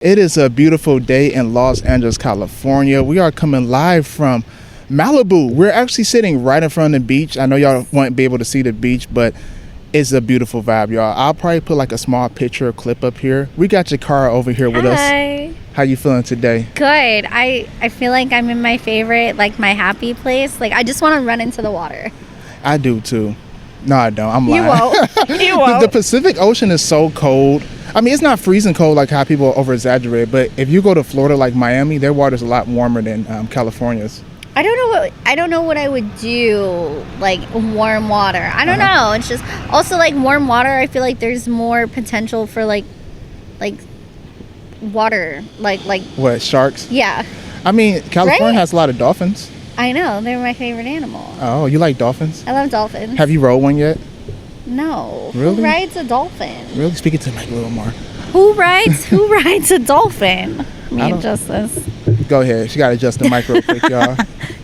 It is a beautiful day in Los Angeles, California. We are coming live from Malibu. We're actually sitting right in front of the beach. I know y'all won't be able to see the beach, but it's a beautiful vibe, y'all. I'll probably put like a small picture or clip up here. We got Jakara over here with us. Hi. How you feeling today? Good. I feel like I'm in my favorite, like my happy place. Like I just want to run into the water. I do too. No, I don't. I'm lying. You won't. You won't. The Pacific Ocean is so cold. I mean, it's not freezing cold like how people over exaggerate, but if you go to Florida like Miami, their water's a lot warmer than California's. I don't know what I would do like warm water. I don't know. It's just also like warm water. I feel like there's more potential for like water like What, sharks? yeah. I mean, California Right? has a lot of dolphins. I know, they're my favorite animal. Oh, you like dolphins? I love dolphins. Have you rode one yet? No. Really? Who rides a dolphin? Really? Speak it to Mike a little more. Who rides a dolphin? Let me I don't- adjust this. Go ahead. She got to adjust the mic real quick, y'all.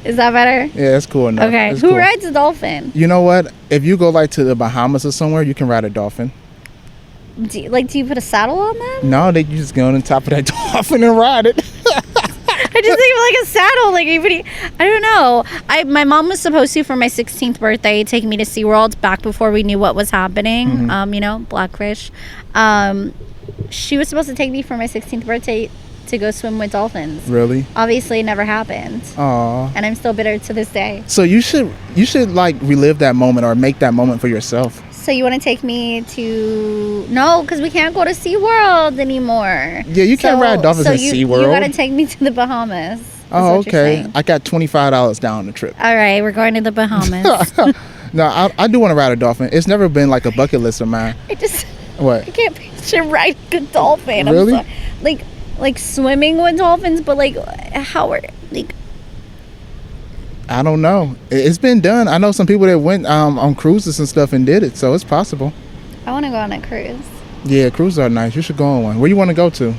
Is that better? Yeah, that's cool enough. Okay. That's Who cool. rides a dolphin? You know what? If you go like to the Bahamas or somewhere, you can ride a dolphin. Do you put a saddle on them? No, you just go on top of that dolphin and ride it. I just think of like a saddle. Like everybody, I don't know. My mom was supposed to for my 16th birthday take me to SeaWorld back before we knew what was happening. Blackfish. She was supposed to take me for my 16th birthday to go swim with dolphins. Really? Obviously, it never happened. Aw. And I'm still bitter to this day. So you should like relive that moment or make that moment for yourself. So you want to take me to... No, because we can't go to SeaWorld anymore. Yeah, you can't ride dolphins in SeaWorld. You got to take me to the Bahamas. Oh, That's what you're okay. saying. I got $25 down the trip. All right, we're going to the Bahamas. No, I do want to ride a dolphin. It's never been like a bucket list of mine. I What? can't picture riding a dolphin. Really? I'm sorry. Like swimming with dolphins, but like how are like... I don't know. It's been done. I know some people that went on cruises and stuff and did it, so it's possible. I want to go on a cruise. Yeah, cruises are nice. You should go on one. Where you want to go to?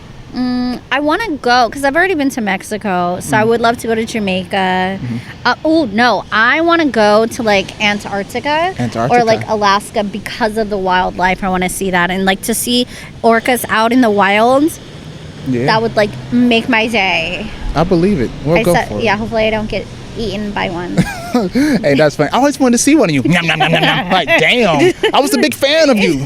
I want to go because I've already been to Mexico, so I would love to go to Jamaica. I want to go to like Antarctica or like Alaska because of the wildlife. I want to see that and like to see orcas out in the wild. Yeah, That would like make my day. I believe it. We'll go for it. Yeah, hopefully I don't get eaten by one. Hey, that's funny. I always wanted to see one of you. Nom, nom, nom, nom, nom. Like, damn. I was a big fan of you.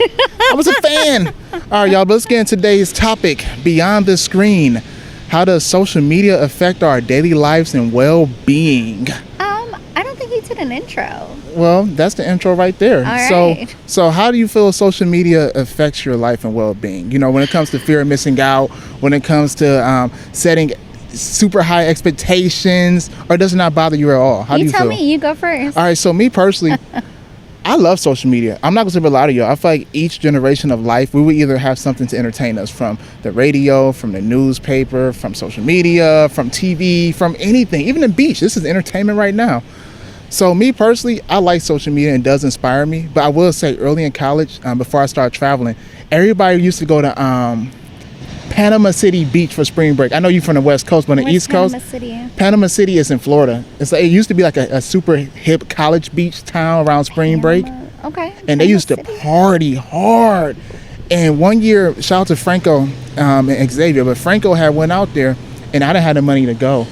I was a fan. All right, y'all, but let's get into today's topic, Beyond the Screen. How does social media affect our daily lives and well-being? I don't think you did an intro. Well, that's the intro right there. All right. So how do you feel social media affects your life and well-being? You know, when it comes to fear of missing out, when it comes to setting super high expectations, or does it not bother you at all? How do you feel? You tell me. You go first. All right, so me personally, I love social media. I'm not gonna say a lot of y'all. I feel like each generation of life, we would either have something to entertain us from the radio, from the newspaper, from social media, from TV, from anything, even the beach. This is entertainment right now. So me personally, I like social media and it does inspire me. But I will say early in college, before I started traveling, everybody used to go to Panama City Beach for spring break. I know you're from the West Coast, but on the East Coast, Panama City is in Florida. It used to be like a super hip college beach town around spring break. Okay. And they used to party hard. And one year, shout out to Franco and Xavier, but Franco had went out there and I didn't have the money to go.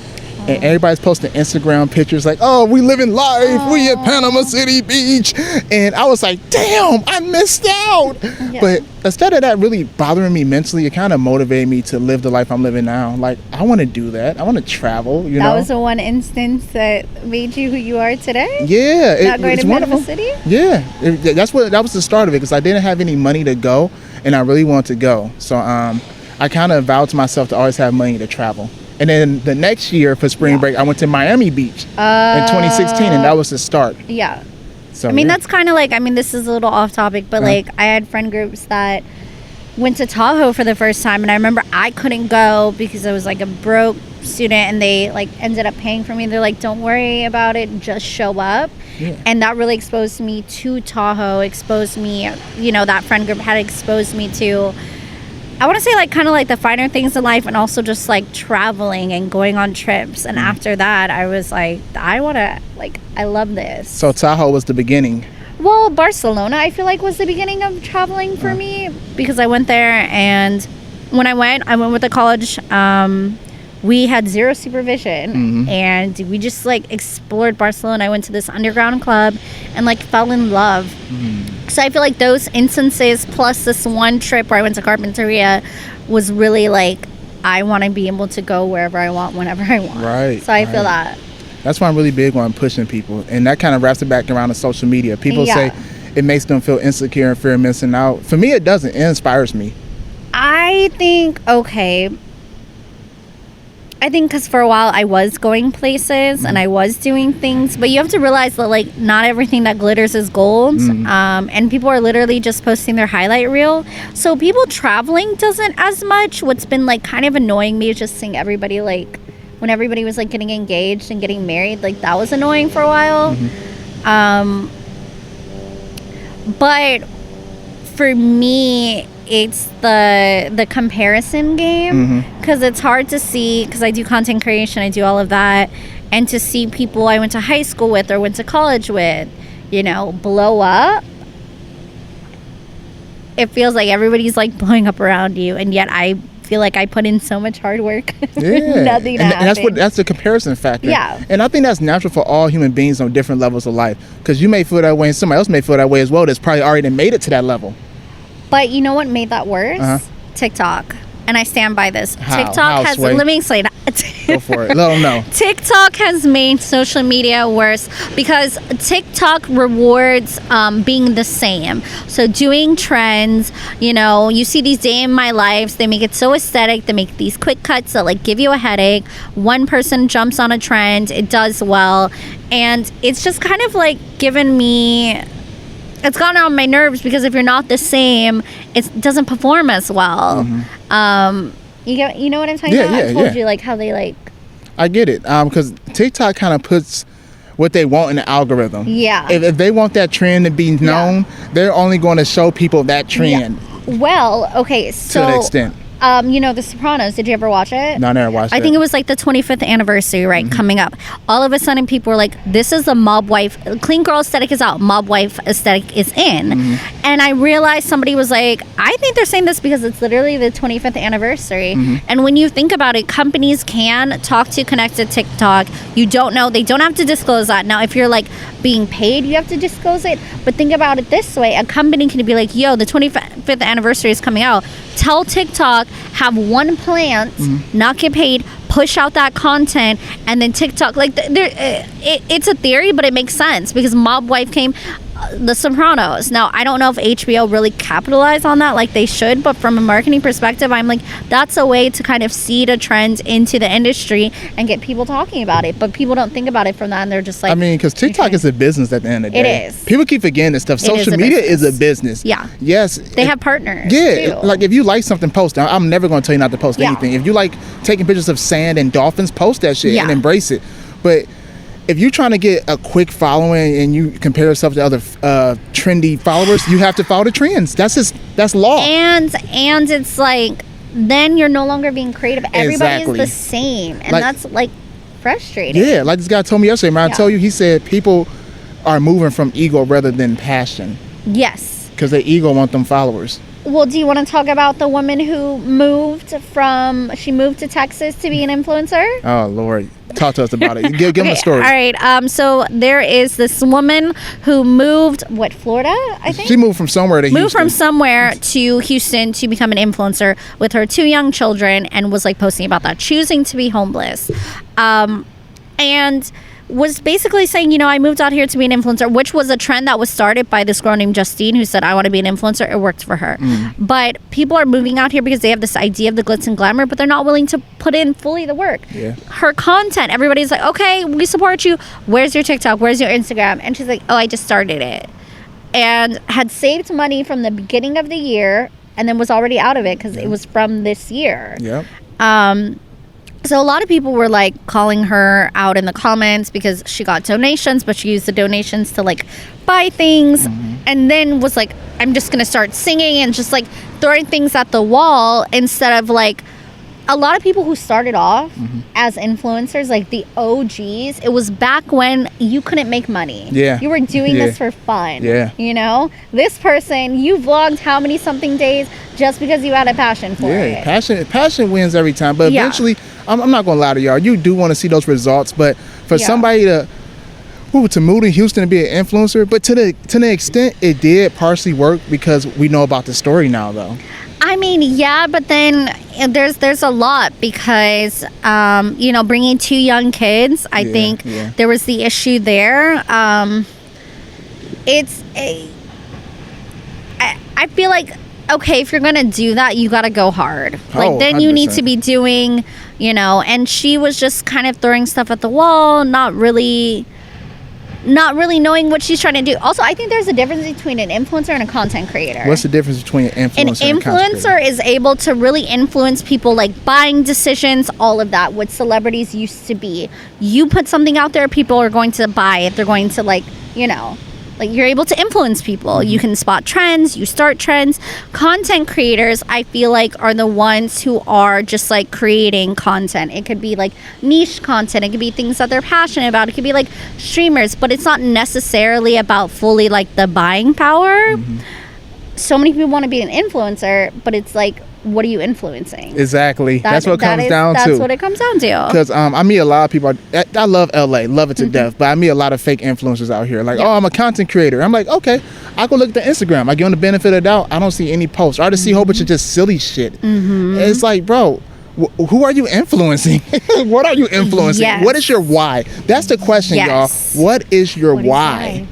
And everybody's posting Instagram pictures like, oh, we living life. We at Panama City Beach. And I was like, damn, I missed out. Yeah. But instead of that really bothering me mentally, it kind of motivated me to live the life I'm living now. Like, I want to do that. I want to travel, you know? That was the one instance that made you who you are today? Yeah. Not going it's to Panama wonderful. City? Yeah. That was the start of it because I didn't have any money to go and I really wanted to go. So I kind of vowed to myself to always have money to travel. And then the next year for spring break, I went to Miami Beach in 2016, and that was the start. Yeah. So I mean, that's kind of like, I mean, this is a little off topic, but like I had friend groups that went to Tahoe for the first time. And I remember I couldn't go because I was like a broke student and they like ended up paying for me. They're like, don't worry about it, just show up. Yeah. And that really exposed me to Tahoe, exposed me, you know, that friend group had exposed me to, I want to say like kind of like the finer things in life and also just like traveling and going on trips. And after that, I was like, I love this. So Tahoe was the beginning. Well, Barcelona, I feel like was the beginning of traveling for me because I went there and when I went with the college. We had zero supervision, and we just like explored Barcelona. I went to this underground club and like fell in love. So I feel like those instances plus this one trip where I went to Carpinteria was really like, I want to be able to go wherever I want, whenever I want. Right. So I feel that. That's why I'm really big on pushing people, and that kind of wraps it back around to social media. People say it makes them feel insecure and fear of missing out. For me, it doesn't. It inspires me. I think because for a while I was going places and I was doing things, but you have to realize that like not everything that glitters is gold. And people are literally just posting their highlight reel. So people traveling doesn't as much. What's been like kind of annoying me is just seeing everybody like when everybody was like getting engaged and getting married, like that was annoying for a while. But for me, it's the comparison game, because it's hard to see, because I do content creation, I do all of that, and to see people I went to high school with or went to college with, you know, blow up. It feels like everybody's like blowing up around you, and yet I feel like I put in so much hard work. Nothing and that's the comparison factor. Yeah. And I think that's natural for all human beings on different levels of life, because you may feel that way and somebody else may feel that way as well that's probably already made it to that level. But you know what made that worse? TikTok. And I stand by this. TikTok has, Sway? let me explain. Go for it. Let them know. TikTok has made social media worse because TikTok rewards being the same. So doing trends, you know, you see these day in my lives, they make it so aesthetic. They make these quick cuts that like give you a headache. One person jumps on a trend, it does well. And it's just kind of like given me, it's gone on my nerves, because if you're not the same, it doesn't perform as well. You know what I'm talking about? I told you like how they like. I get it, because TikTok kind of puts what they want in the algorithm. Yeah. If they want that trend to be known, they're only going to show people that trend. Yeah. Well, okay, so to an extent. You know, The Sopranos, did you ever watch it? No, I never watched it. I think it was like the 25th anniversary, right, coming up. All of a sudden, people were like, this is the mob wife, clean girl aesthetic is out, mob wife aesthetic is in. And I realized somebody was like, I think they're saying this because it's literally the 25th anniversary. And when you think about it, companies can talk to connect to TikTok. You don't know, they don't have to disclose that. Now, if you're like being paid, you have to disclose it. But think about it this way, a company can be like, yo, the 25th anniversary is coming out. Tell TikTok, have one plant, not get paid, push out that content, and then TikTok, like it's a theory, but it makes sense because mob wife came, The Sopranos. Now, I don't know if HBO really capitalized on that like they should, but from a marketing perspective, I'm like, that's a way to kind of seed a trend into the industry and get people talking about it. But people don't think about it from that, and they're just like, I mean, because TikTok is a business at the end of the day. It is. People keep forgetting this stuff. Social media is a business. Yeah. Yes. They have partners. Yeah. too. Like if you like something, post it. I'm never going to tell you not to post anything. If you like taking pictures of sand and dolphins, post that shit and embrace it. But if you're trying to get a quick following and you compare yourself to other trendy followers, you have to follow the trends. That's law. And it's like, then you're no longer being creative. Everybody is the same, and like, that's like frustrating. Yeah, like this guy told me yesterday. Man, I told you, he said people are moving from ego rather than passion. Yes. Because their ego want them followers. Well, do you want to talk about the woman who moved to Texas to be an influencer? Oh, Lord. Talk to us about it. Give them a story. All right. So there is this woman who moved, Florida, I think? She moved from somewhere to Houston. Moved from somewhere to Houston to become an influencer with her 2 young children, and was like posting about that, choosing to be homeless. And was basically saying, you know, I moved out here to be an influencer, which was a trend that was started by this girl named Justine, who said, I want to be an influencer. It worked for her. But people are moving out here because they have this idea of the glitz and glamour, but they're not willing to put in fully the work. Yeah. Her content, everybody's like, okay, we support you. Where's your TikTok? Where's your Instagram? And she's like, oh, I just started it. And had saved money from the beginning of the year, and then was already out of it because it was from this year. Yep. So a lot of people were like calling her out in the comments because she got donations, but she used the donations to like buy things, and then was like, I'm just going to start singing and just like throwing things at the wall instead of like a lot of people who started off as influencers, like the OGs, it was back when you couldn't make money. Yeah. You were doing this for fun. Yeah. You know? This person, you vlogged how many something days just because you had a passion for it. Passion wins every time. But eventually, I'm not going to lie to y'all. You do want to see those results. But for somebody to move to Houston to be an influencer, but to the extent it did partially work because we know about the story now, though. I mean, yeah, but then there's a lot because, you know, bringing 2 young kids, I think there was the issue there. I feel like, okay, if you're going to do that, you got to go hard. Like, then 100%. You need to be doing, you know, and she was just kind of throwing stuff at the wall, not really knowing what she's trying to do. Also, I think there's a difference between an influencer and a content creator. What's the difference between an influencer and a content creator? An influencer is able to really influence people, like buying decisions, all of that, what celebrities used to be. You put something out there, people are going to buy it. They're going to, like, you know, like, you're able to influence people. You can spot trends, you start trends. Content creators, I feel like, are the ones who are just like creating content. It could be like niche content, it could be things that they're passionate about, it could be like streamers, but it's not necessarily about fully like the buying power. So many people want to be an influencer, but it's like, what are you influencing? Exactly. That's what it comes down to. That's what it comes down to. Because I meet a lot of people. I love LA, love it to death, but I meet a lot of fake influencers out here. Like, oh, I'm a content creator. I'm like, okay, I go look at the Instagram. I give them the benefit of the doubt. I don't see any posts. Or I just see a whole bunch of just silly shit. It's like, bro, who are you influencing? What are you influencing? Yes. What is your why? That's the question, y'all. What is your why?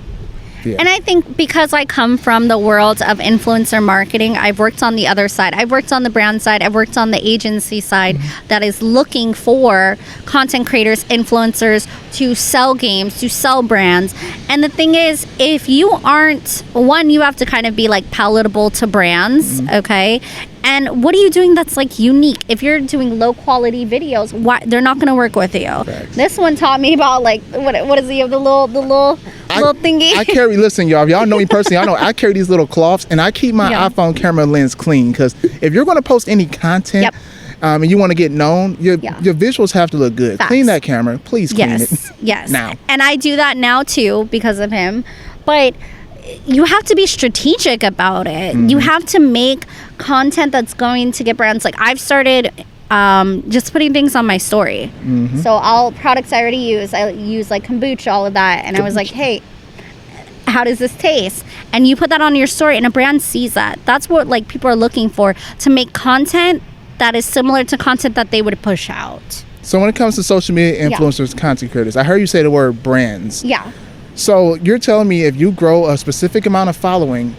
And I think because I come from the world of influencer marketing, I've worked on the other side. I've worked on the brand side. I've worked on the agency side that is looking for content creators, influencers to sell games, to sell brands. And the thing is, if you aren't, one, you have to kind of be like palatable to brands, okay? And what are you doing that's like unique? If you're doing low quality videos, why they're not going to work with you? Facts. This one taught me about like what is the little thingy. I carry. Listen, y'all. If y'all know me personally, I know I carry these little cloths, and I keep my iPhone camera lens clean because if you're going to post any content. And you want to get known, your visuals have to look good. Facts. Clean that camera, please. Clean it. Yes. Now. And I do that now too because of him, but you have to be strategic about it. You have to make content that's going to get brands. Like, I've started just putting things on my story. So products I already use. I use like kombucha, all of that. And I was like, hey, how does this taste? And you put that on your story and a brand sees that. That's what like people are looking for, to make content that is similar to content that they would push out. So when it comes to social media influencers, content creators, I heard you say the word brands. Yeah. So you're telling me if you grow a specific amount of following,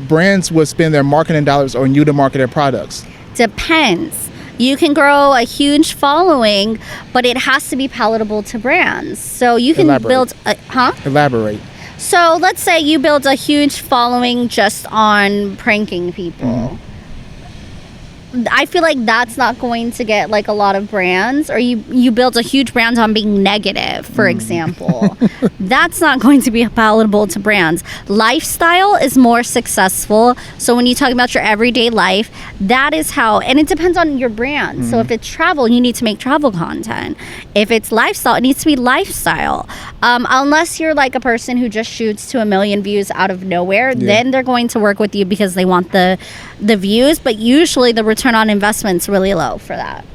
brands would spend their marketing dollars on you to market their products? Depends. You can grow a huge following, but it has to be palatable to brands. So you can build Elaborate. So let's say you build a huge following just on pranking people. I feel like that's not going to get like a lot of brands. Or you build a huge brand on being negative, for example. That's not going to be palatable to brands. Lifestyle is more successful. So when you talk about your everyday life, that is how, and it depends on your brand. So if it's travel, you need to make travel content. If it's lifestyle, it needs to be lifestyle. Unless you're like a person who just shoots to 1 million views out of nowhere, then they're going to work with you because they want the views. But usually the return on investment is really low for that.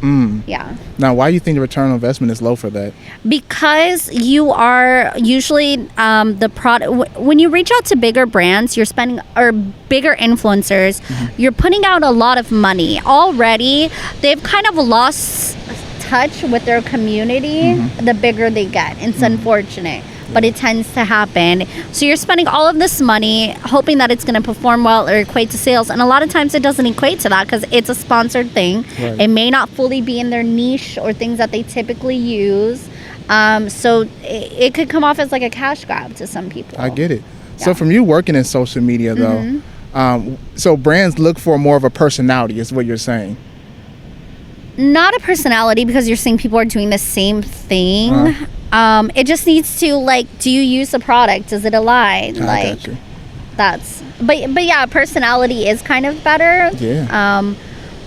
Yeah. Now, why do you think the return on investment is low for that? Because you are usually the product. When you reach out to bigger brands, you're spending, or bigger influencers, you're putting out a lot of money already. They've kind of lost touch with their community the bigger they get. It's unfortunate, but it tends to happen. So you're spending all of this money hoping that it's going to perform well or equate to sales, and a lot of times it doesn't equate to that because it's a sponsored thing. It may not fully be in their niche or things that they typically use. So it could come off as like a cash grab to some people. I get it. So from you working in social media though, so brands look for more of a personality is what you're saying. Not a personality, because you're seeing people are doing the same thing. It just needs to, like, do you use the product? Does it align? I got you. That's, but yeah, personality is kind of better. Yeah.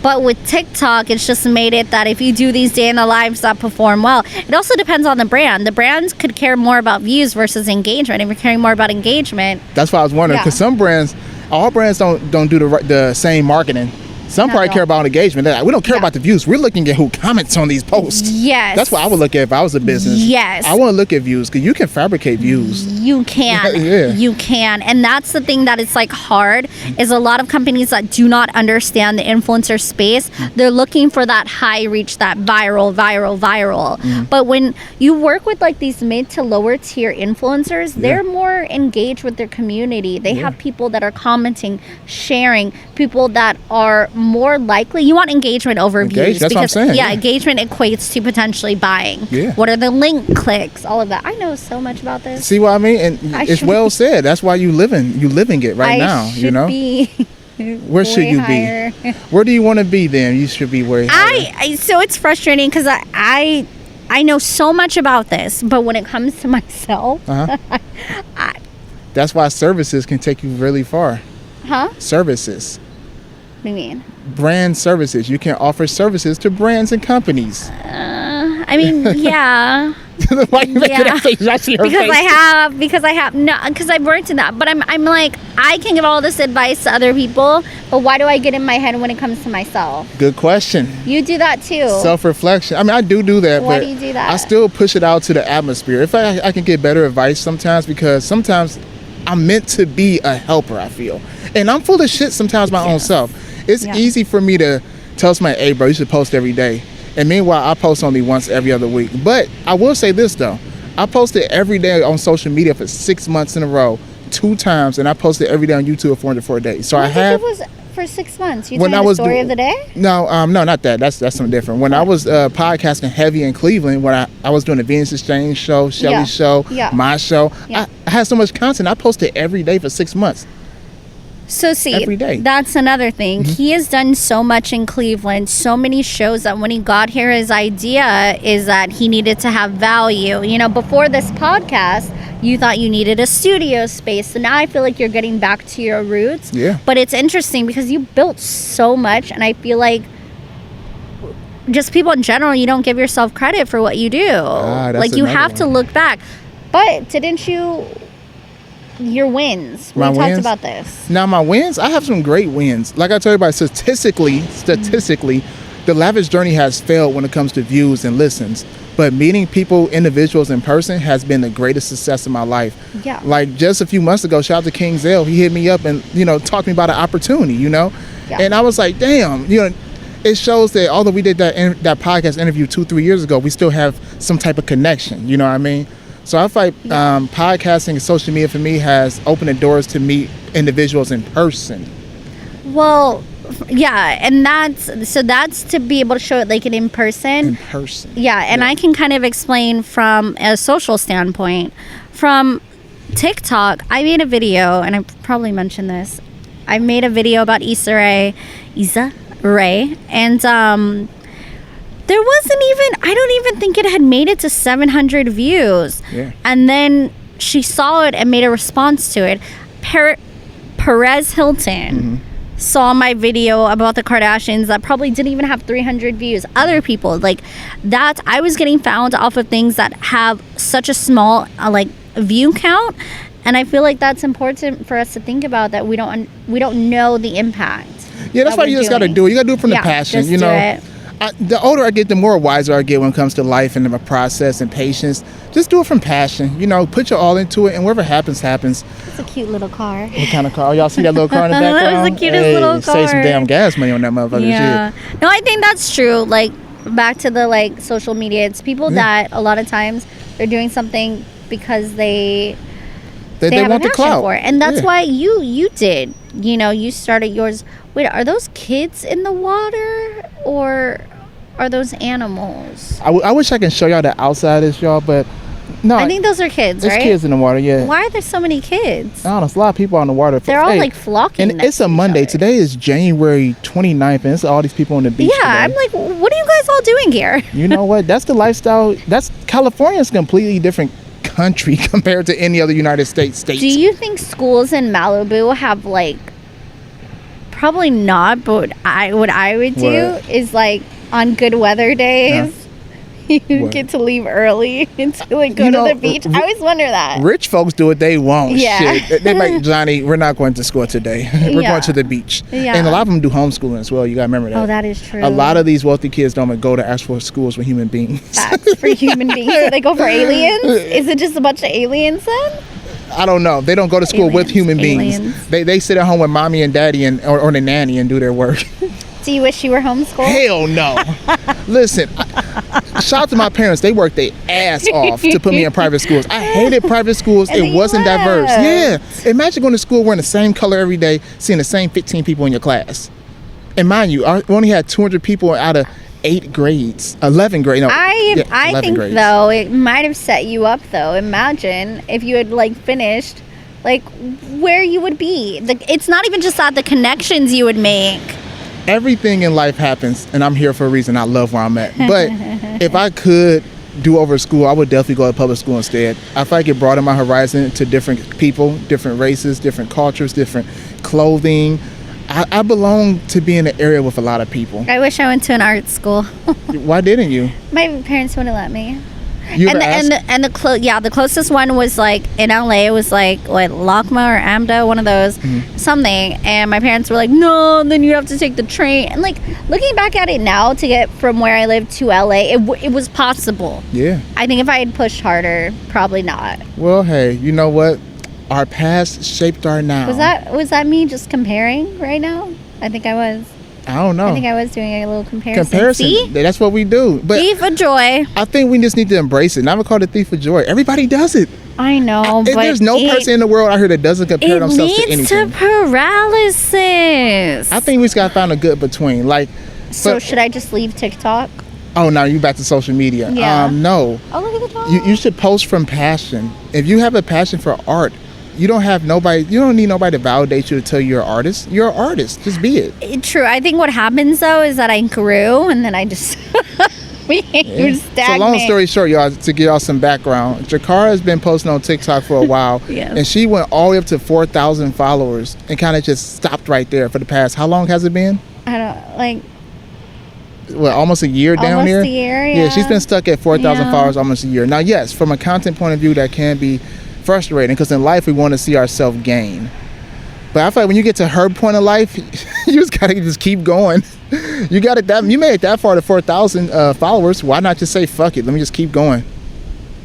But with TikTok, it's just made it that if you do these day in the lives that perform well, it also depends on the brand. The brands could care more about views versus engagement. If you're caring more about engagement, that's why I was wondering, because some brands, all brands don't do the same marketing. Some probably care about engagement. They're like, we don't care about the views. We're looking at who comments on these posts. Yes. That's what I would look at if I was a business. Yes. I want to look at views because you can fabricate views. You can. Yeah. You can. And that's the thing that it's like hard is a lot of companies that do not understand the influencer space. They're looking for that high reach, that viral. But when you work with like these mid to lower tier influencers, they're more engaged with their community. They have people that are commenting, sharing, people that are more likely. You want engagement over views. That's because, what I'm saying. Yeah, engagement equates to potentially buying. Yeah. What are the link clicks? All of that. I know so much about this. See what I mean? And it's well said. That's why you living it right now. You know. Where should you be? Where do you want to be then? You should be where. So it's frustrating because I know so much about this, but when it comes to myself, that's why services can take you really far. Services. What do you mean? Brand services. You can offer services to brands and companies. I mean, yeah. Why you making that face? I see her because face. because I've worked in that. But I'm like, I can give all this advice to other people, but why do I get in my head when it comes to myself? Good question. You do that too. Self-reflection. I mean, I do that. Why but do you do that? I still push it out to the atmosphere. If I can get better advice sometimes, because sometimes I'm meant to be a helper, I feel. And I'm full of shit sometimes my own self. It's easy for me to tell somebody, hey, bro, you should post every day. And meanwhile, I post only once every other week. But I will say this, though. I posted every day on social media for 6 months in a row, 2 times, and I posted every day on YouTube for 404 days. So I have... It was for 6 months. You telling the story of the day? No, not that. That's something different. When I was podcasting heavy in Cleveland, when I was doing the Venus Exchange show, Shelly's show, my show, I had so much content. I posted every day for 6 months. So see, every day. That's another thing. He has done so much in Cleveland, so many shows, that when he got here, his idea is that he needed to have value. You know, before this podcast, you thought you needed a studio space. So now I feel like you're getting back to your roots. Yeah. But it's interesting because you built so much, and I feel like just people in general, you don't give yourself credit for what you do. Like you have to look back. But didn't you... Your wins. We talked about this. Now, my wins, I have some great wins. Like I told you, statistically, the Lavish Journey has failed when it comes to views and listens. But meeting people, individuals in person has been the greatest success of my life. Yeah. Like just a few months ago, shout out to King Zale. He hit me up and, talked to me about an opportunity, Yeah. And I was like, damn, it shows that although we did that podcast interview 2-3 years ago, we still have some type of connection. You know what I mean? So I feel like podcasting and social media for me has opened the doors to meet individuals in person. Well, yeah, and that's to be able to show it like an in person. In person. Yeah, and I can kind of explain from a social standpoint. From TikTok, I made a video, and I probably mentioned this. I made a video about Issa Rae, and there wasn't even, I don't even think it had made it to 700 views. Yeah. And then she saw it and made a response to it. Perez Hilton saw my video about the Kardashians that probably didn't even have 300 views. Other people, like that, I was getting found off of things that have such a small, view count. And I feel like that's important for us to think about, that we don't know the impact. Yeah, that's why you just got to do it. You got to do it from the passion, just do it. The older I get, the more wiser I get when it comes to life and the process and patience. Just do it from passion. Put your all into it, and whatever happens, happens. It's a cute little car. What kind of car? Oh, y'all see that little car in the background? That was the cutest little car. Save some damn gas money on that motherfucker. Yeah. No, I think that's true. Like, back to the, social media. It's people that a lot of times they're doing something because they have want a the passion clout for it. And that's why you did. You started yours. Wait, are those kids in the water, or are those animals? I wish I can show y'all the outside of this, y'all, but no. I think those are kids, right? There's kids in the water, yeah. Why are there so many kids? I don't know, there's a lot of people on the water. They're all flocking. And it's a Monday. Today is January 29th, and it's all these people on the beach. Yeah, today. I'm like, what are you guys all doing here? You know what? That's the lifestyle. California's a completely different country compared to any other United States state. Do you think schools in Malibu have Probably not, but what I would do is like on good weather days, you get to leave early and to like go to the beach. I always wonder that. Rich folks do what they want. Yeah. Shit. They like, Johnny, we're not going to school today. We're going to the beach. Yeah. And a lot of them do homeschooling as well. You got to remember that. Oh, that is true. A lot of these wealthy kids don't even go to actual schools with human beings. That's for human beings. So they go for aliens? Is it just a bunch of aliens then? I don't know. They don't go to school with human beings. They sit at home with mommy and daddy or the nanny and do their work. Do you wish you were homeschooled? Hell no. Listen, shout out to my parents. They worked their ass off to put me in private schools. I hated private schools. It wasn't diverse. Yeah. Imagine going to school wearing the same color every day, seeing the same 15 people in your class. And mind you, we only had 200 people out of 8 grades. 11 grades. No, I think grades. though, it might have set you up though. Imagine if you had like finished, like where you would be. It's not even just that, the connections you would make. Everything in life happens, and I'm here for a reason. I love where I'm at. But if I could do over school, I would definitely go to public school instead. I feel like it broadened my horizon to different people, different races, different cultures, different clothing. I belong to be in an area with a lot of people. I wish I went to an art school. Why didn't you? My parents wouldn't let me. The closest one was like in LA. It was like LACMA or AMDA, one of those, something. And my parents were like, no, then you have to take the train. And like looking back at it now, to get from where I live to LA, it was possible. Yeah. I think if I had pushed harder, probably not. Well, hey, you know what? Our past shaped our now. Was that me just comparing right now? I think I was. I don't know. I think I was doing a little comparison. See? That's what we do. But thief of joy. I think we just need to embrace it. Never call it thief of joy. Everybody does it. I know, but there's no person in the world out here that doesn't compare themselves to anything. It leads to paralysis. I think we just got to find a good between. So should I just leave TikTok? Oh, now you back to social media. Yeah. No. Oh, look at the dog. You should post from passion. If you have a passion for art, you don't need nobody to validate you to tell you're an artist. You're an artist. Just be it. True. I think what happens though is that I grew and then I just became stagnant. So long story short, y'all, to give y'all some background, Jakara has been posting on TikTok for a while. Yes. And she went all the way up to 4,000 followers and kind of just stopped right there for the past, how long has it been? I don't, like... almost a year down here? Almost a year, yeah. Yeah, she's been stuck at 4,000 followers almost a year. Now, yes, from a content point of view, that can be frustrating because in life we want to see ourselves gain, but I feel like when you get to her point of life, you just gotta just keep going. You made it that far to 4,000 followers. Why not just say fuck it? Let me just keep going.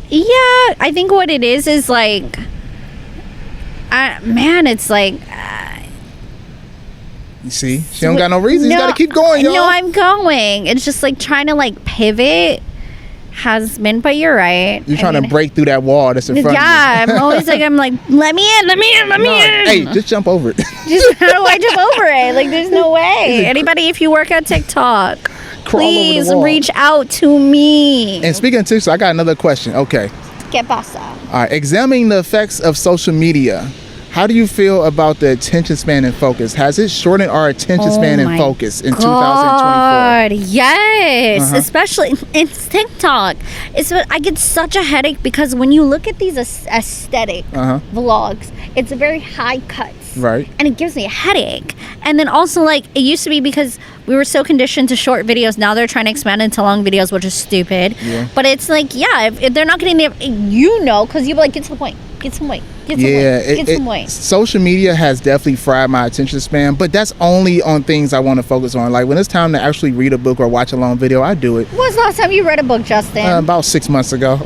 Yeah, I think what it is like, it's like. You see, she don't got no reason. You gotta keep going, y'all. No, I'm going. It's just like trying to like pivot. Has been, but you're right. You're trying to break through that wall that's in front of you. Yeah, I'm always like, let me in. Hey, just jump over it. Just how do I jump over it? Like, there's no way. Anybody, if you work at TikTok, please reach out to me. And speaking of TikTok, I got another question. Okay. ¿Qué pasa? All right, examining the effects of social media. How do you feel about the attention span and focus? Has it shortened our attention span and focus in 2024? Yes, especially in TikTok. I get such a headache because when you look at these aesthetic vlogs, it's a very high cuts. Right. And it gives me a headache. And then also, like, it used to be because we were so conditioned to short videos. Now they're trying to expand into long videos, which is stupid. Yeah. But it's like, if they're not getting there, because you'll be like, get to the point. Get some weight. Get some weight. Social media has definitely fried my attention span, but that's only on things I want to focus on. Like when it's time to actually read a book or watch a long video, I do it. When was the last time you read a book, Justin? About 6 months ago.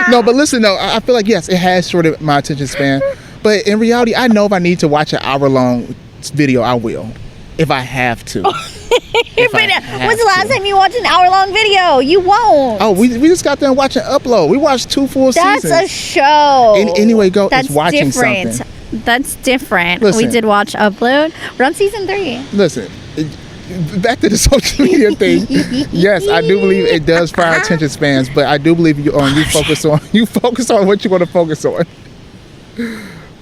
No, but listen, though, I feel like, yes, it has shortened my attention span. But in reality, I know if I need to watch an hour-long video, I will. If I have to. When's the last time you watched an hour-long video? You won't. Oh, we just got done watching Upload. We watched 2 full seasons. That's a show. Anyway, it's watching different. Something. That's different. Listen, we did watch Upload. We're on season 3. Listen, back to the social media thing. Yes, I do believe it does fry attention spans, but I do believe you focus on what you want to focus on.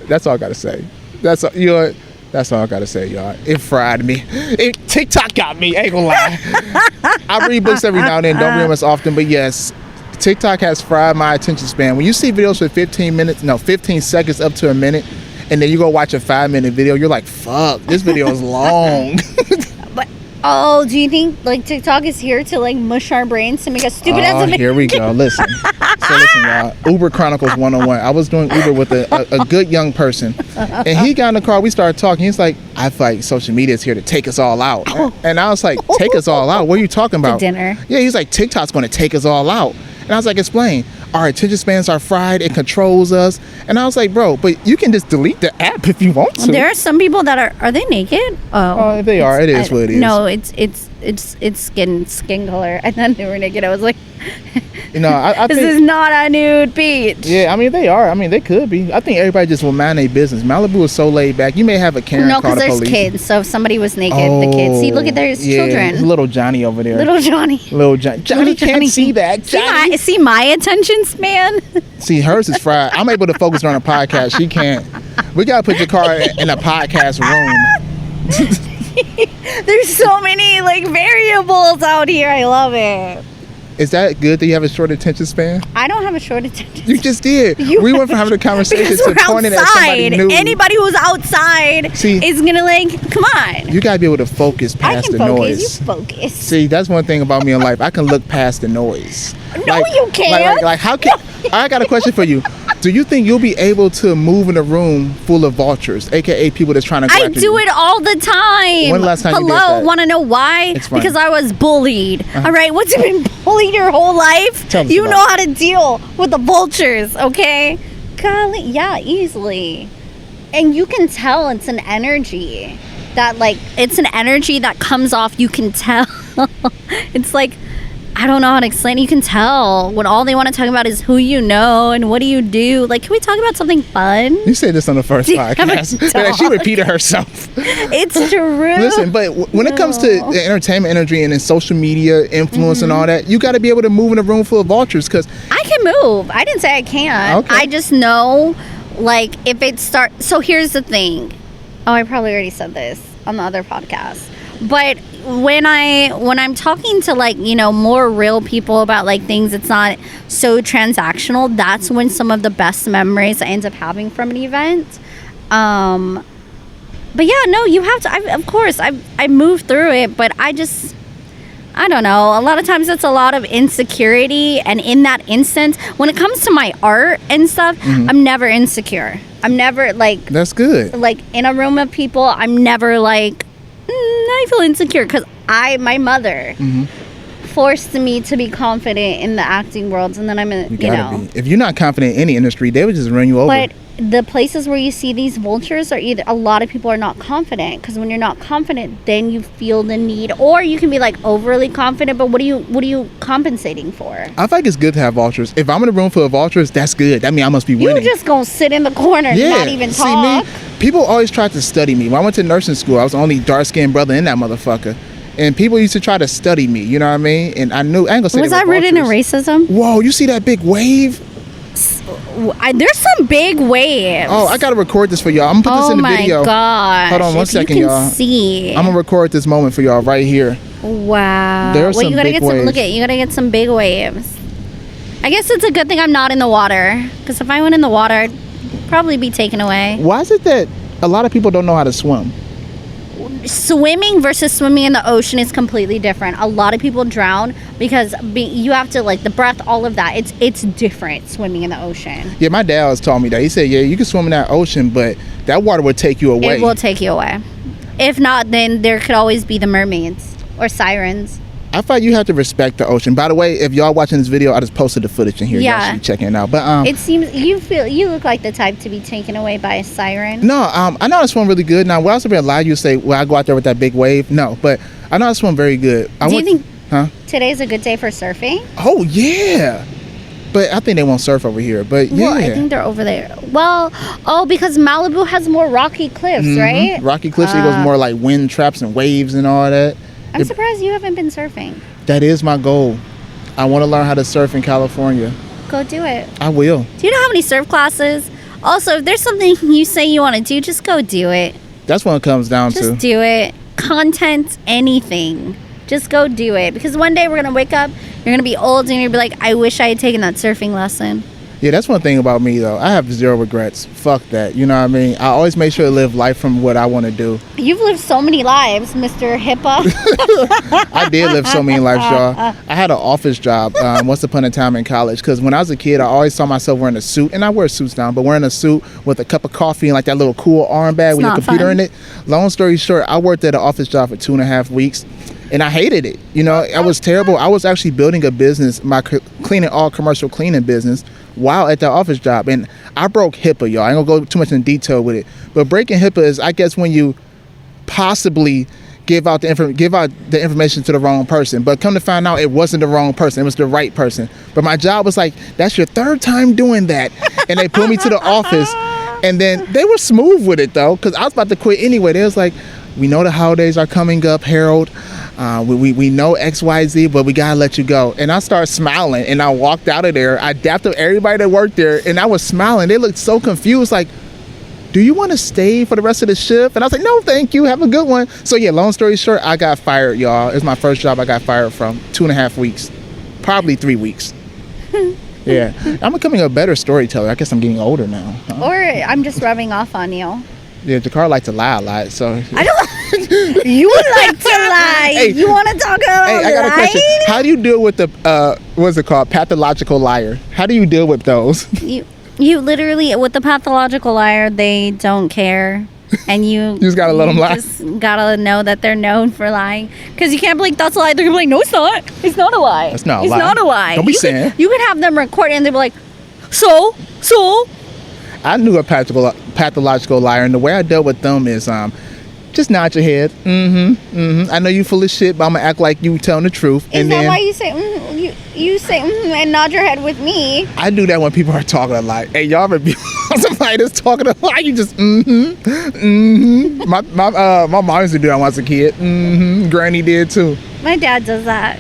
That's all I gotta say. That's all I gotta say, y'all. It fried me. TikTok got me. Ain't gonna lie. I read books every now and then. Don't read them as often, but yes, TikTok has fried my attention span. When you see videos for 15 seconds up to a minute, and then you go watch a 5-minute video, you're like, fuck, this video is long. But do you think like TikTok is here to like mush our brains to make us stupid as a here we go. Listen, y'all. Uber Chronicles 101. I was doing Uber with a good young person, and he got in the car. We started talking. He's like, I feel like social media is here to take us all out. And I was like, take us all out? What are you talking about? Dinner. Yeah, he's like, TikTok's going to take us all out. And I was like, explain. Our attention spans are fried. It controls us. And I was like, bro, but you can just delete the app if you want to. There are some people that are they naked? Oh, if they are, it is what it is. No, it's skin color. I thought they were naked. I was like, I this think, is not a nude beach. Yeah, I mean, they are. I mean, they could be. I think everybody just will mind their business. Malibu is so laid back. You may have a Karen No, call because the there's police. kids. So if somebody was naked, the kids. See, look at there's children. Little Johnny over there. Little Johnny. Little Johnny. Johnny can't see that. Johnny. See my attention span. See, hers is fried. I'm able to focus on a podcast. She can't. We got to put your car in a podcast room. There's so many like variables out here. I love it. Is that good that you have a short attention span? I don't have a short attention. You just did. We went from having a conversation to pointing at somebody new. Anybody who's outside is gonna like, come on. You gotta be able to focus past the noise. You focus. See, that's one thing about me in life. I can look past the noise. No, you can't. Like how can? I got a question for you. Do you think you'll be able to move in a room full of vultures, aka people that's trying to go I after do you? it all the time. When last time you did that? Want to know why? Explain. Because I was bullied. All right, once you've been bullied your whole life, Tell us you about know it. how to deal with the vultures, okay? Golly, yeah, easily. And you can tell it's an energy that it's an energy that comes off. You can tell. It's like, I don't know how to explain. You can tell when all they want to talk about is who you know and what do you do. Like, can we talk about something fun? You said this on the first podcast. Like, she repeated herself. It's true. Listen, but when it comes to the entertainment industry and in social media influence and all that, you got to be able to move in a room full of vultures because I can move. I didn't say I can't. Okay. I just know, like, if it starts. So here's the thing. Oh, I probably already said this on the other podcast. But when I'm talking to more real people about things, it's not so transactional. That's when some of the best memories I end up having from an event. But yeah, no, you have to. Of course, I moved through it, but I don't know. A lot of times it's a lot of insecurity, and in that instance, when it comes to my art and stuff, I'm never insecure. I'm never that's good. In a room of people, I'm never I feel insecure because my mother forced me to be confident in the acting world, and then I'm in, You gotta be. If you're not confident in any industry, they would just run you over. But the places where you see these vultures are either a lot of people are not confident, because when you're not confident, then you feel the need, or you can be overly confident. But what are you compensating for? I think it's good to have vultures. If I'm in a room full of vultures, that's good. That means I must be winning. You just gonna sit in the corner and not even talk. See me? People always tried to study me. When I went to nursing school, I was the only dark-skinned brother in that motherfucker. And people used to try to study me, you know what I mean? And I knew, I ain't gonna say Was I rooted in racism? Whoa, you see that big wave? There's some big waves. Oh, I gotta record this for y'all. I'm gonna put this in the video. Oh my gosh. Hold on one second, y'all. See. I'm gonna record this moment for y'all right here. Wow. There are some you gotta big get some. waves. You gotta get some big waves. I guess it's a good thing I'm not in the water, because if I went in the water, I'd probably be taken away. Why is it that a lot of people don't know how to swim? Swimming versus swimming in the ocean is completely different. A lot of people drown because you have to the breath, all of that. It's different swimming in the ocean. Yeah, my dad always told me that. He said, yeah, you can swim in that ocean, but that water will take you away. It will take you away. If not, then there could always be the mermaids or sirens. I thought you have to respect the ocean. By the way, if y'all watching this video, I just posted the footage in here. Yeah. Y'all should be checking it out. But it seems you look like the type to be taken away by a siren. No, I know I swim really good. Now, would I also be allowed you to say, well, I go out there with that big wave? No, but I know I swim very good. Do you think Huh? today's a good day for surfing? Oh, yeah. But I think they won't surf over here. But yeah. Well, I think they're over there. Well, because Malibu has more rocky cliffs, right? Rocky cliffs equals more like wind traps and waves and all that. I'm surprised you haven't been surfing. That is my goal. I want to learn how to surf in California. Go do it. I will. Do you know how many surf classes? Also, if there's something you say you want to do, just go do it. That's what it comes down to. Just do it. Content, anything. Just go do it. Because one day we're going to wake up, you're going to be old, and you're going to be like, I wish I had taken that surfing lesson. Yeah, that's one thing about me though. I have zero regrets. Fuck that. You know what I mean? I always make sure to live life from what I want to do. You've lived so many lives, Mr. HIPAA. I did live so many lives, y'all. I had an office job once upon a time in college because when I was a kid, I always saw myself wearing a suit, and I wear suits now, but wearing a suit with a cup of coffee and like that little cool arm bag with your computer in it. Long story short, I worked at an office job for 2.5 weeks. And I hated it. You know, I was terrible. I was actually building a business, my all commercial cleaning business, while at that office job. And I broke HIPAA, y'all. I ain't gonna go too much in detail with it. But breaking HIPAA is, I guess, when you possibly give out the information to the wrong person. But come to find out, it wasn't the wrong person. It was the right person. But my job was like, that's your third time doing that. And they put me to the office. And then they were smooth with it, though, because I was about to quit anyway. They was like, we know the holidays are coming up, Harold. We know XYZ, but we gotta let you go. And I started smiling, and I walked out of there. I dapped up everybody that worked there, and I was smiling. They looked so confused, like, do you want to stay for the rest of the shift? And I was like, no, thank you. Have a good one. So yeah, long story short, I got fired, y'all. It was my first job I got fired from. 2.5 weeks, probably 3 weeks. Yeah, I'm becoming a better storyteller. I guess I'm getting older now. Huh? Or I'm just rubbing off on you. Yeah, Jakar likes to lie a lot, so. I don't. You would like to lie. Hey, you want to talk about I got a question. How do you deal with the what's it called, pathological liar? How do you deal with those? You literally, with the pathological liar, they don't care, and you just gotta let them lie. Just gotta know that they're known for lying, because you can't be like, that's a lie. They're gonna be like, no, it's not. It's not a lie. It's not a lie. It's not a lie. Don't be saying. You could have them record, and they'll be like, so. I knew a pathological liar, and the way I dealt with them is just nod your head. I know you full of shit, but I'm gonna act like you telling the truth. Is that why you say you say and nod your head with me? I do that when people are talking a lot. Hey, y'all ever be somebody that's talking a lot? You just My mom used to do that when I was a kid. Granny did too. My dad does that.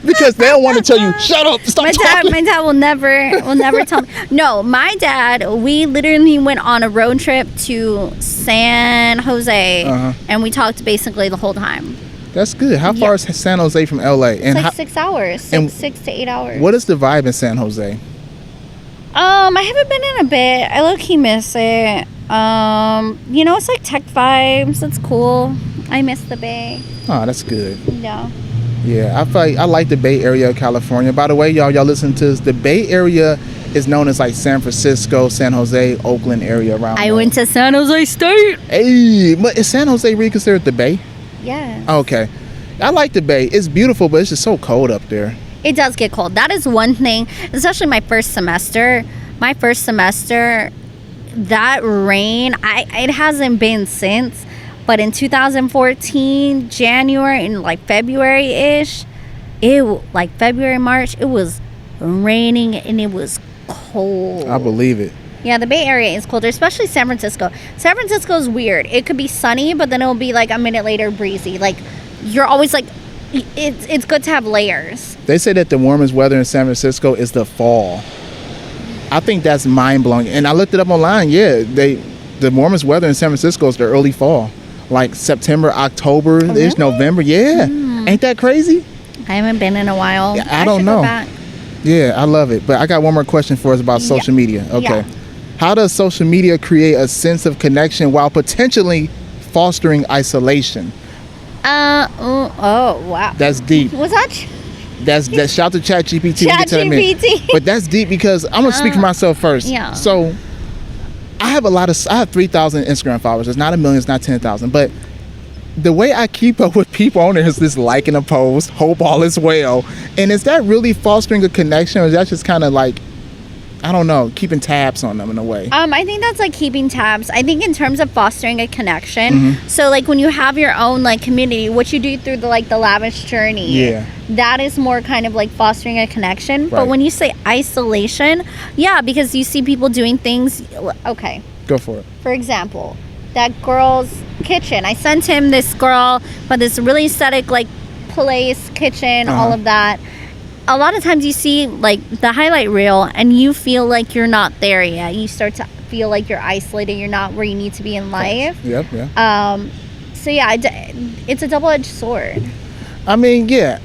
Because they don't want to tell you, shut up, stop talking. My dad will never tell me. No, my dad, we literally went on a road trip to San Jose, and we talked basically the whole time. That's good. How far is San Jose from LA? It's like 6 hours, 6 to 8 hours. What is the vibe in San Jose? I haven't been in a bit. I low-key miss it. It's like tech vibes. It's cool. I miss the Bay. Oh, that's good. Yeah. Yeah, I like the Bay Area of California. By the way, y'all listen to this. The Bay Area is known as like San Francisco, San Jose, Oakland area around I went to San Jose State. Hey, but is San Jose really considered the Bay? Yeah. Okay. I like the Bay. It's beautiful, but it's just so cold up there. It does get cold. That is one thing, especially my first semester. That rain, it hasn't been since. But in 2014, January and like February-ish, February, March, it was raining and it was cold. I believe it. Yeah, the Bay Area is colder, especially San Francisco. San Francisco is weird. It could be sunny, but then it'll be like a minute later breezy. Like, you're always like, it's good to have layers. They say that the warmest weather in San Francisco is the fall. I think that's mind-blowing. And I looked it up online. Yeah, the warmest weather in San Francisco is the early fall. Like September, October-ish, November. Yeah. Ain't that crazy? I haven't been in a while. Yeah, I don't know. Go back. Yeah, I love it. But I got one more question for us about social media. Okay. Yeah. How does social media create a sense of connection while potentially fostering isolation? Oh, wow. That's deep. Was that? That's shout to ChatGPT. ChatGPT. But that's deep because I'm gonna speak for myself first. Yeah. So I have 3,000 Instagram followers. It's not 1 million, it's not 10,000. But the way I keep up with people on there is this liking a post, hope all is well. And is that really fostering a connection, or is that just kind of like, I don't know, keeping tabs on them in a way? I think that's like keeping tabs. I think in terms of fostering a connection, so like when you have your own like community, what you do through the Lavish Journey, that is more kind of like fostering a connection. Right. But when you say isolation, because you see people doing things. Okay, go for it. For example, that girl's kitchen. I sent him this girl for this really aesthetic place, kitchen, all of that. A lot of times you see the highlight reel and you feel like you're not there yet. You start to feel like you're isolated. You're not where you need to be in life. Yep, yeah. So it's a double-edged sword. I mean, yeah.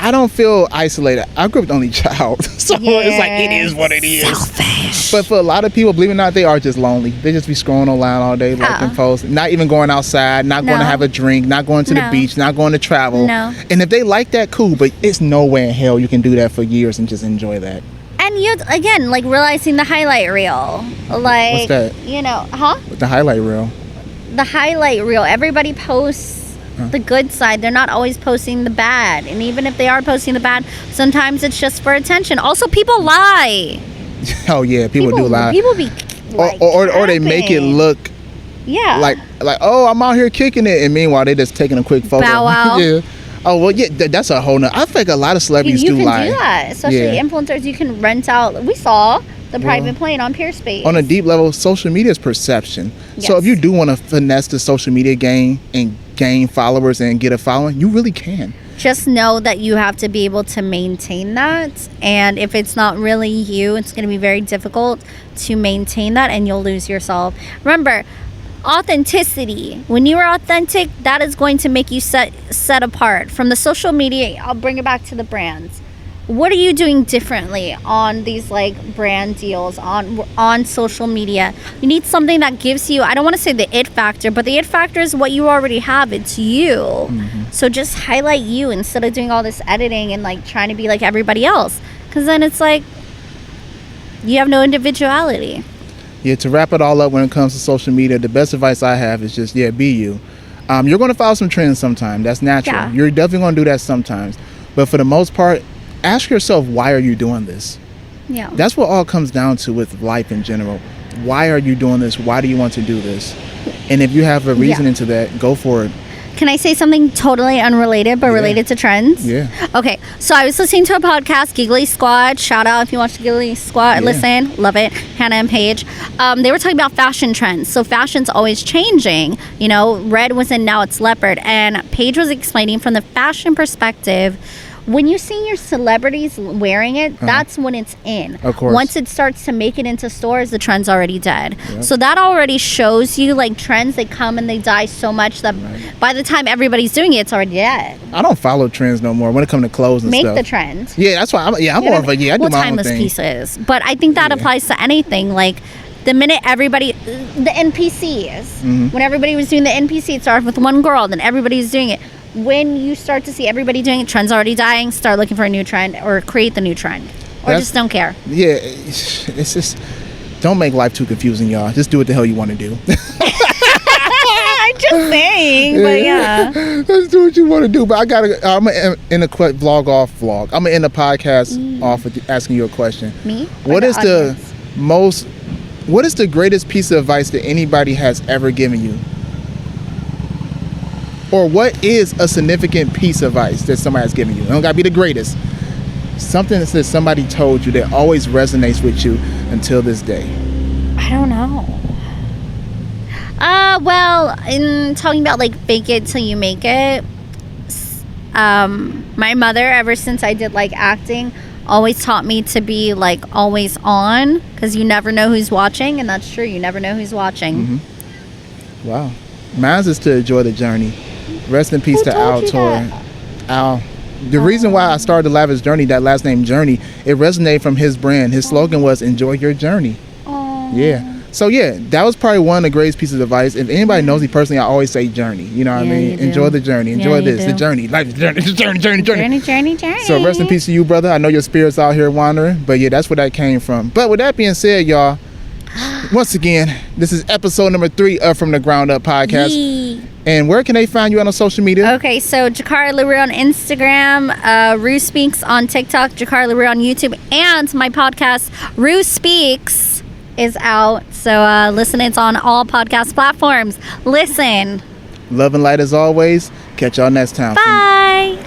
I don't feel isolated. I grew up with only child, so it's like it is what it is. Selfish. But for a lot of people, believe it or not, they are just lonely. They just be scrolling online all day, liking posts, not even going outside, not going to have a drink, not going to the beach, not going to travel. No. And if they like that, cool. But it's no way in hell you can do that for years and just enjoy that. And you, again, like realizing the highlight reel. Like, what's that? You know, huh? The highlight reel. The highlight reel. Everybody posts the good side. They're not always posting the bad. And even if they are posting the bad, sometimes it's just for attention. Also, people lie. Oh yeah, people do lie. People be like, or they make it look like oh, I'm out here kicking it, and meanwhile they just taking a quick photo. Bow wow. Yeah. Oh well, yeah, that's a whole nother. I think a lot of celebrities you do can lie. do that, especially influencers. You can rent out. We saw the private plane on Pier Space. On a deep level, social media is perception. Yes. So if you do want to finesse the social media game and gain followers and get a following, you really can. Just know that you have to be able to maintain that, and if it's not really you, it's going to be very difficult to maintain that, and you'll lose yourself. Remember, authenticity. When you are authentic, that is going to make you set apart from the social media. I'll bring it back to the brands. What are you doing differently on these like brand deals on social media? You need something that gives you, I don't want to say the it factor, but the it factor is what you already have. It's you. Mm-hmm. So just highlight you instead of doing all this editing and like trying to be like everybody else. Because then it's like you have no individuality. Yeah, to wrap it all up when it comes to social media, the best advice I have is just, be you. You're going to follow some trends sometime. That's natural. Yeah. You're definitely going to do that sometimes. But for the most part, ask yourself, why are you doing this? Yeah. That's what all comes down to with life in general. Why are you doing this? Why do you want to do this? And if you have a reasoning to that, go for it. Can I say something totally unrelated but related to trends? Yeah. Okay, so I was listening to a podcast, Giggly Squad. Shout out if you watch the Giggly Squad. Yeah. Listen, love it. Hannah and Paige. They were talking about fashion trends. So fashion's always changing. You know, red was in, now it's leopard. And Paige was explaining from the fashion perspective, when you see your celebrities wearing it, that's when it's in. Of course. Once it starts to make it into stores, the trend's already dead. Yep. So that already shows you, like, trends, they come and they die so much that by the time everybody's doing it, it's already dead. I don't follow trends no more when it comes to clothes and stuff. Make the trend. Yeah, that's why I'm more of a, I do my own timeless thing. Pieces. But I think that applies to anything. Like, the minute everybody, the NPCs, when everybody was doing the NPC, it started with one girl, then everybody's doing it. When you start to see everybody doing it, trends already dying, start looking for a new trend or create the new trend. Or just don't care. Yeah, it's just, don't make life too confusing, y'all. Just do what the hell you want to do. I'm just saying, but yeah. Just do what you want to do. But I'm going to end a vlog. I'm going to end the podcast off with asking you a question. Me? What is the greatest piece of advice that anybody has ever given you? Or what is a significant piece of advice that somebody has given you? It don't got to be the greatest. Something that somebody told you that always resonates with you until this day. I don't know. Well, in talking about like fake it till you make it, my mother, ever since I did like acting, always taught me to be like always on, because you never know who's watching, and that's true. You never know who's watching. Mm-hmm. Wow. Mine is to enjoy the journey. Rest in peace to Al Torre. Al. The reason why I started the Lavish Journey, that last name Journey, it resonated from his brand. His slogan was enjoy your journey. Yeah. So yeah, that was probably one of the greatest pieces of advice. If anybody knows me personally, I always say journey. You know what I mean? Enjoy the journey. Enjoy this. The journey. Life is journey. Journey. So rest in peace to you, brother. I know your spirit's out here wandering, but yeah, that's where that came from. But with that being said, y'all, once again, this is episode number 3 of From the Ground Up podcast. Yee. And where can they find you on social media? Okay, so Jakara LaRue on Instagram, Rue Speaks on TikTok, Jakara LaRue on YouTube, and my podcast, Rue Speaks, is out. So listen, it's on all podcast platforms. Listen. Love and light as always. Catch y'all next time. Bye.